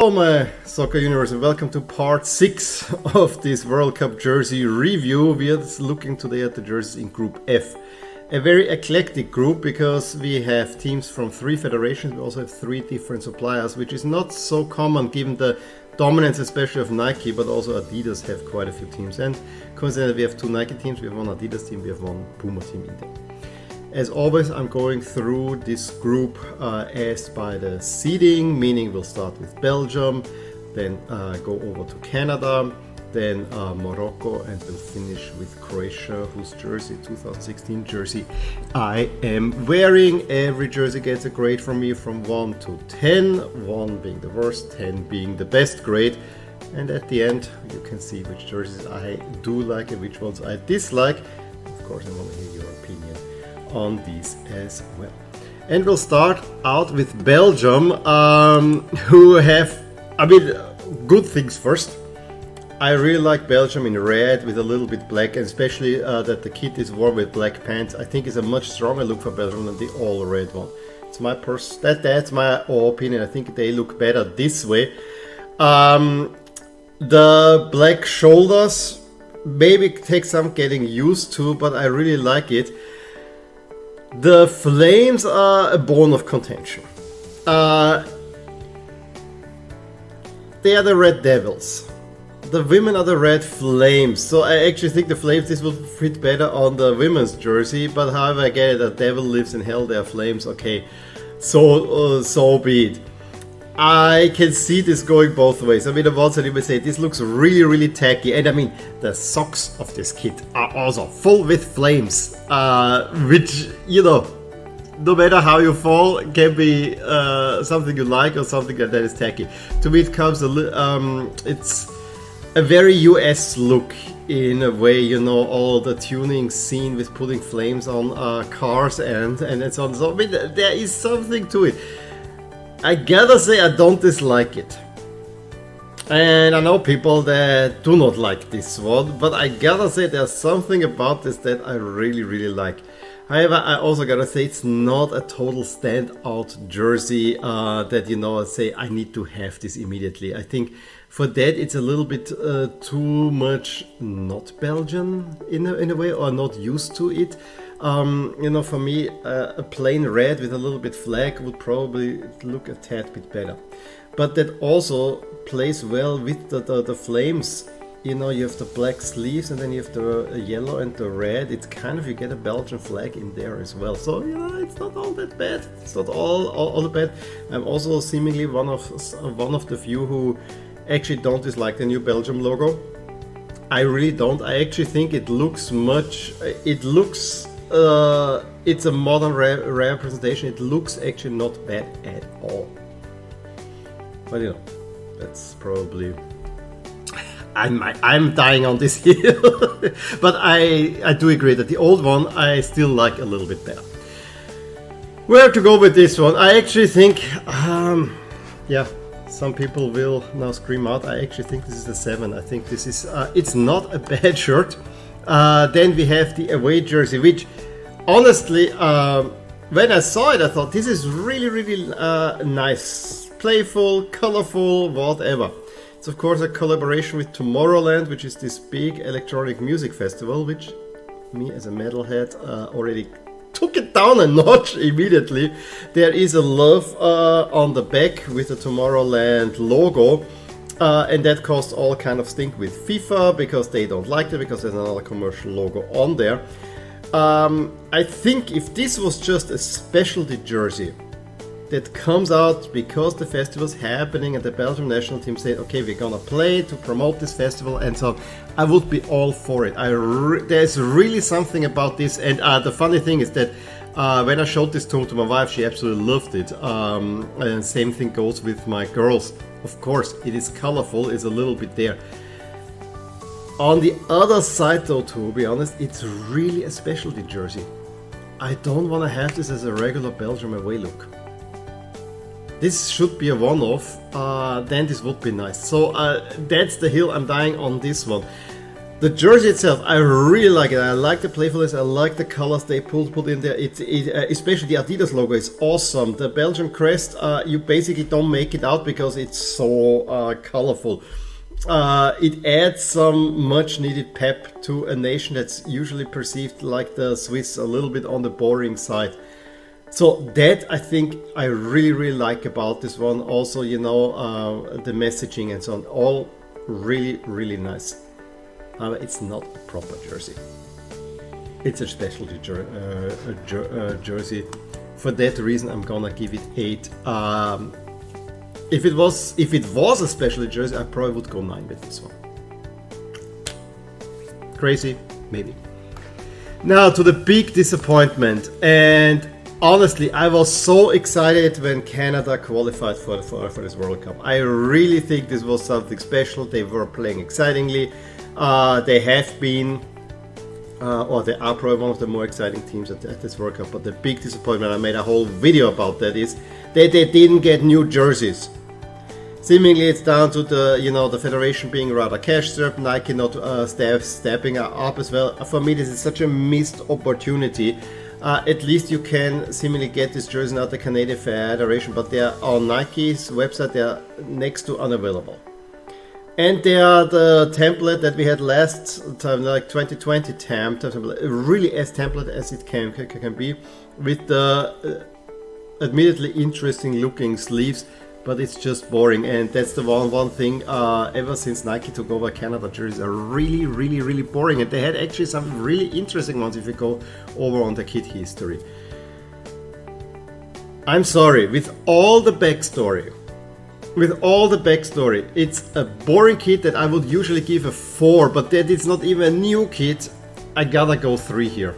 Hello my soccer universe and welcome to part 6 of this World Cup jersey review. We are looking today at the jerseys in Group F. A very eclectic group because we have teams from 3 federations. We also have 3 different suppliers, which is not so common given the dominance especially of Nike, but also Adidas have quite a few teams. And coincidentally we have 2 Nike teams, we have 1 Adidas team, we have 1 Puma team in there. As always, I'm going through this group as by the seeding, meaning we'll start with Belgium, then go over to Canada, then Morocco, and we'll finish with Croatia, whose jersey, 2016 jersey, I am wearing. Every jersey gets a grade from me from 1 to 10, 1 being the worst, 10 being the best grade. And at the end, you can see which jerseys I do like and which ones I dislike. Of course, I want to hear your opinion on these as well. And we'll start out with Belgium, who have, good things first. I really like Belgium in red with a little bit black, and especially that the kit is worn with black pants. I think it's a much stronger look for Belgium than the all red one. It's my that's my opinion. I think they look better this way. The black shoulders maybe take some getting used to, but I really like it. The flames are a bone of contention. They are the Red Devils. The women are the Red Flames. So I actually think the flames, this will fit better on the women's jersey. But however, I get it, the devil lives in hell, they are flames. Okay, so be it. I can see this going both ways. I mean, on one side you may say this looks really tacky, and I mean the socks of this kit are also full with flames, which, you know, no matter how you fall, can be something you like or something that is tacky. To me, it comes it's a very US look in a way, you know, all the tuning scene with putting flames on cars and so on. So I mean, there is something to it. I gotta say I don't dislike it. And I know people that do not like this one, but I gotta say there's something about this that I really like. However, I also gotta say it's not a total standout jersey that, you know, say I need to have this immediately. I think for that it's a little bit too much not Belgian in a way, or not used to it. You know, for me, a plain red with a little bit flag would probably look a tad bit better. But that also plays well with the flames. You know, you have the black sleeves and then you have the yellow and the red. It's kind of, you get a Belgian flag in there as well. So, you know, it's not all that bad. It's not all that bad. I'm also seemingly one of the few who actually don't dislike the new Belgium logo. I really don't. I actually think it looks it's a modern representation. It looks actually not bad at all. But you know, that's probably I'm dying on this hill. But I do agree that the old one I still like a little bit better. Where to go with this one? I actually think, yeah, some people will now scream out. I actually think this is a 7. I think this is it's not a bad shirt. Then we have the away jersey, which honestly, when I saw it, I thought this is really nice, playful, colorful, whatever. It's of course a collaboration with Tomorrowland, which is this big electronic music festival, which me as a metalhead already took it down a notch immediately. There is a love on the back with the Tomorrowland logo. And that caused all kind of stink with FIFA because they don't like it, because there's another commercial logo on there. I think if this was just a specialty jersey that comes out because the festival's happening and the Belgium national team said, okay, we're gonna play to promote this festival and so on, I would be all for it. There's really something about this, and the funny thing is that when I showed this to my wife, she absolutely loved it. And same thing goes with my girls. Of course, it is colorful, it's a little bit there. On the other side though, to be honest, it's really a specialty jersey. I don't want to have this as a regular Belgium away look. This should be a one-off, then this would be nice. So that's the hill I'm dying on this one. The jersey itself, I really like it. I like the playfulness. I like the colors they put in there. Especially the Adidas logo is awesome. The Belgian crest, you basically don't make it out because it's so colorful. It adds some much needed pep to a nation that's usually perceived like the Swiss, a little bit on the boring side. So that I think I really like about this one. Also, you know, the messaging and so on, all really nice. It's not a proper jersey. It's a specialty jersey. For that reason, I'm gonna give it 8. If it was a specialty jersey, I probably would go 9 with this one. Crazy, maybe. Now to the big disappointment, and honestly, I was so excited when Canada qualified for this World Cup. I really think this was something special. They were playing excitingly. They have been, or they are probably one of the more exciting teams at this World Cup. But the big disappointment, I made a whole video about that, is that they didn't get new jerseys. Seemingly, it's down to the federation being rather cash-strapped, Nike not stepping up as well. For me, this is such a missed opportunity. At least you can seemingly get this jersey out of the Canadian Federation, but they are on Nike's website. They are next to unavailable. And they are the template that we had last time, like 2020 template, really as template as it can be, with the admittedly interesting looking sleeves, but it's just boring. And that's the one thing, ever since Nike took over, Canada jerseys are really boring. And they had actually some really interesting ones if you go over on the kit history. I'm sorry, with all the backstory, it's a boring kit that I would usually give a 4, but that it's not even a new kit. I gotta go 3 here,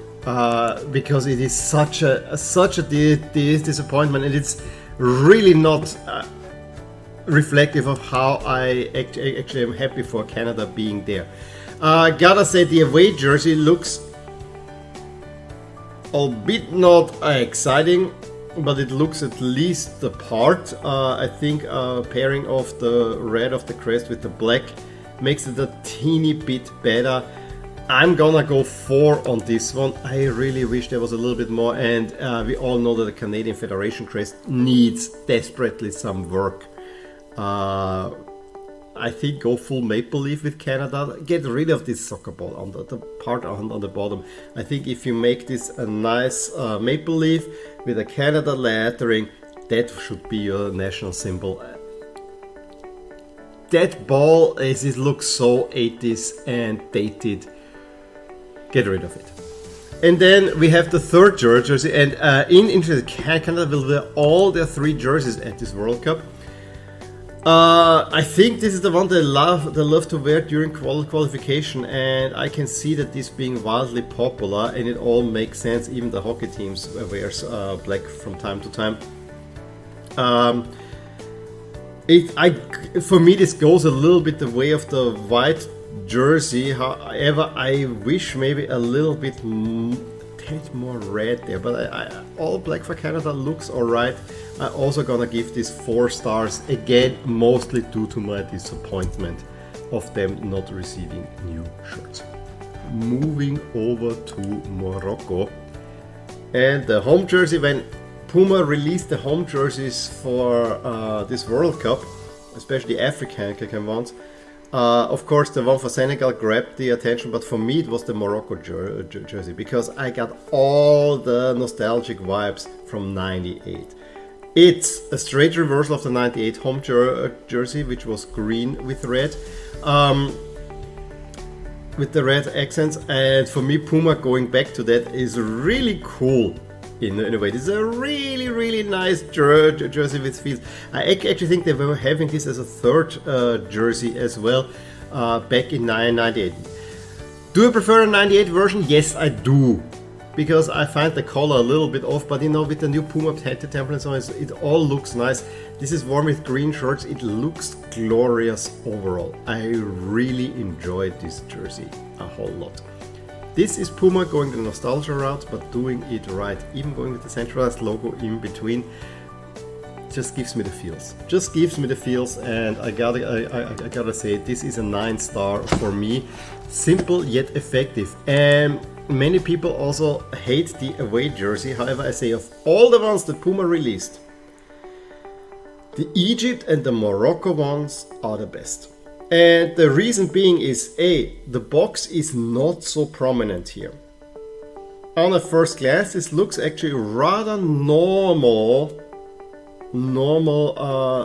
because it is such a disappointment, and it's really not reflective of how I actually am happy for Canada being there. Gotta say, the away jersey looks albeit not exciting, but it looks at least the part. I think pairing of the red of the crest with the black makes it a teeny bit better. I'm gonna go 4 on this one. I really wish there was a little bit more, and we all know that the Canadian Federation crest needs desperately some work. I think go full maple leaf with Canada. Get rid of this soccer ball on the part on the bottom. I think if you make this a nice maple leaf with a Canada lettering, that should be your national symbol. That ball, as it looks so 80s and dated, get rid of it. And then we have the third jersey, and in interest, Canada will wear all their 3 jerseys at this World Cup. I think this is the one they love to wear during qualification, and I can see that this being wildly popular, and it all makes sense. Even the hockey teams wears black from time to time. For me, this goes a little bit the way of the white jersey. However, I wish maybe a little bit more red there, but all black for Canada looks alright. I'm also gonna give this 4 stars, again mostly due to my disappointment of them not receiving new shirts. Moving over to Morocco, and the home jersey. When Puma released the home jerseys for this World Cup, especially African ones, of course, the one for Senegal grabbed the attention, but for me it was the Morocco jersey, because I got all the nostalgic vibes from '98. It's a straight reversal of the '98 home jersey, which was green with red, with the red accents. And for me, Puma going back to that is really cool. In a way, this is a really nice jersey with feels. I actually think they were having this as a third jersey as well back in 1998. Do I prefer a '98 version? Yes, I do, because I find the color a little bit off. But you know, with the new Puma templates on it all looks nice. This is worn with green shirts. It looks glorious overall. I really enjoyed this jersey a whole lot. This is Puma going the nostalgia route, but doing it right, even going with the centralized logo in between. just gives me the feels. Just gives me the feels, and I gotta say, this is a 9-star for me. Simple yet effective. And many people also hate the away jersey. However, I say of all the ones that Puma released, the Egypt and the Morocco ones are the best. And the reason being is the box is not so prominent here. On a first glance, this looks actually rather normal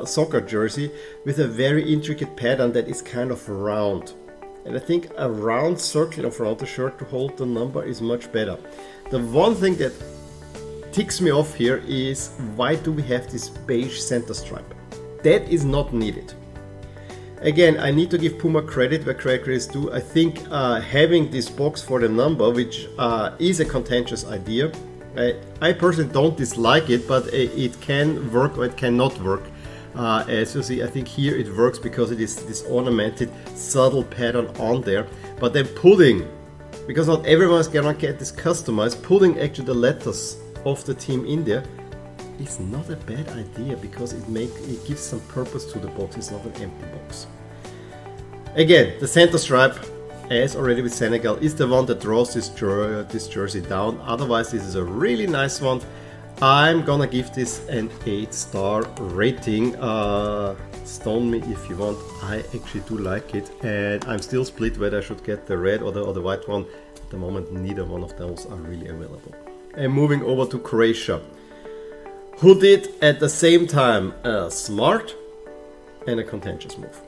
soccer jersey with a very intricate pattern that is kind of round. And I think a round circle in front of the shirt to hold the number is much better. The one thing that ticks me off here is, why do we have this beige center stripe? That is not needed. Again, I need to give Puma credit where credit is due. I think having this box for the number, which is a contentious idea, I personally don't dislike it, but it can work or it cannot work. As you see, I think here it works because it is this ornamented, subtle pattern on there. But then putting, because not everyone's gonna get this customized, putting actually the letters of the team in there is not a bad idea, because it gives some purpose to the box. It's not an empty box. Again, the center stripe, as already with Senegal, is the one that draws this jersey down. Otherwise, this is a really nice one. I'm gonna give this an 8-star rating. Stone me if you want. I actually do like it, and I'm still split whether I should get the red or the white one. At the moment, neither one of those are really available. And moving over to Croatia, who did at the same time a smart and a contentious move.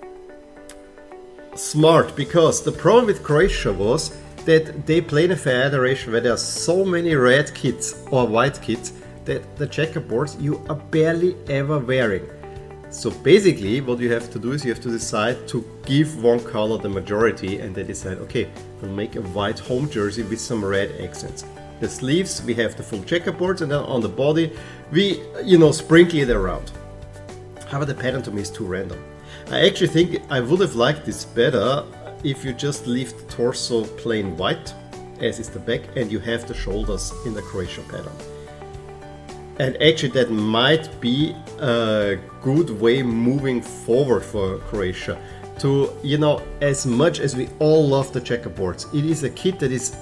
Smart, because the problem with Croatia was that they play in a federation where there are so many red kits or white kits that the checkerboards you are barely ever wearing. So basically what you have to do is you have to decide to give one color the majority, and they decide, okay, we'll make a white home jersey with some red accents. The sleeves, we have the full checkerboards, and then on the body we sprinkle it around. However, the pattern to me is too random. I actually think I would have liked this better if you just leave the torso plain white, as is the back, and you have the shoulders in the Croatia pattern. And actually that might be a good way moving forward for Croatia to, as much as we all love the checkerboards, it is a kit that is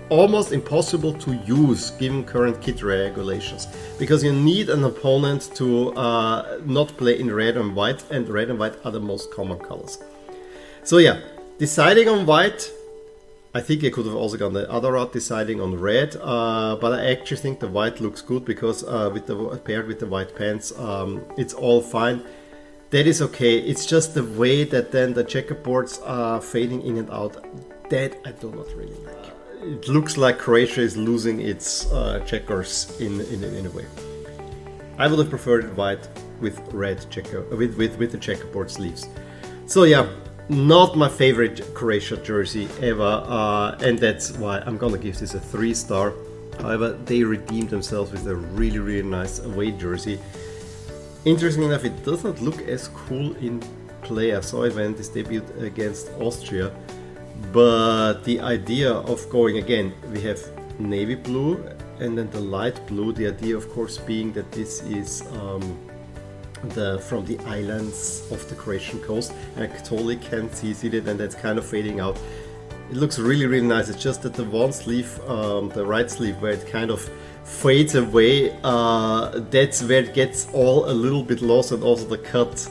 almost impossible to use given current kit regulations, because you need an opponent to not play in red and white, and red and white are the most common colors. So yeah, deciding on white, I think I could have also gone the other route, deciding on red, but I actually think the white looks good, because paired with the white pants, it's all fine. That is okay. It's just the way that then the checkerboards are fading in and out, that I do not really like. It looks like Croatia is losing its checkers in a way. I would have preferred white with red with the checkerboard sleeves. So yeah, not my favorite Croatia jersey ever, and that's why I'm gonna give this a 3-star. However, they redeemed themselves with a really, really nice away jersey. Interestingly enough, it does not look as cool in play. I saw it when this debuted against Austria. But the idea of going, again, we have navy blue and then the light blue. The idea, of course, being that this is from the islands of the Croatian coast. I totally can see it, and that's kind of fading out. It looks really, really nice. It's just that the one sleeve, the right sleeve, where it kind of fades away, that's where it gets all a little bit lost, and also the cut